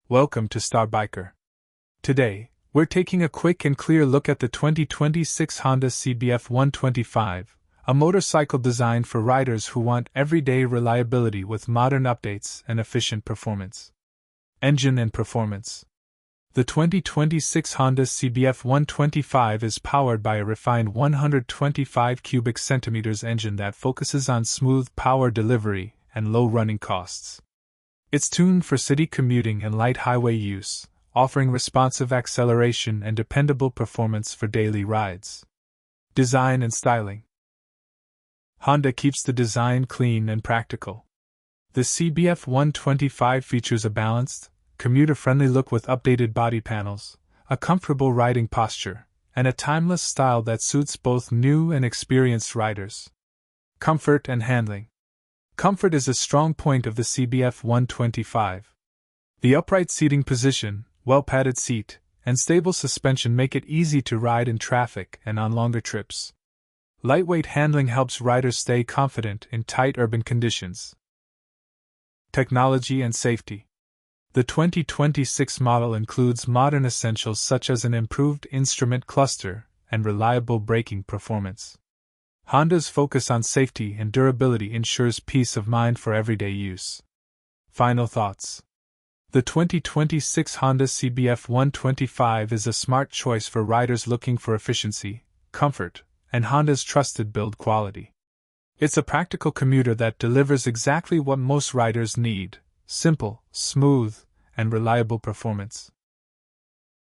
Welcome to Star Biker. Today, we're taking a quick and clear look at the 2026 Honda CBF 125, a motorcycle designed for riders who want everyday reliability with modern updates and efficient performance. Engine and performance. The 2026 Honda CBF 125 is powered by a refined 125 cubic centimeters engine that focuses on smooth power delivery and low running costs. It's tuned for city commuting and light highway use, offering responsive acceleration and dependable performance for daily rides. Design and styling. Honda keeps the design clean and practical. The CBF 125 features a balanced, commuter-friendly look with updated body panels, a comfortable riding posture, and a timeless style that suits both new and experienced riders. Comfort and handling. Comfort is a strong point of the CBF 125. The upright seating position, well-padded seat, and stable suspension make it easy to ride in traffic and on longer trips. Lightweight handling helps riders stay confident in tight urban conditions. Technology and safety. The 2026 model includes modern essentials such as an improved instrument cluster and reliable braking performance. Honda's focus on safety and durability ensures peace of mind for everyday use. Final thoughts. The 2026 Honda CBF 125 is a smart choice for riders looking for efficiency, comfort, and Honda's trusted build quality. It's a practical commuter that delivers exactly what most riders need: simple, smooth, and reliable performance.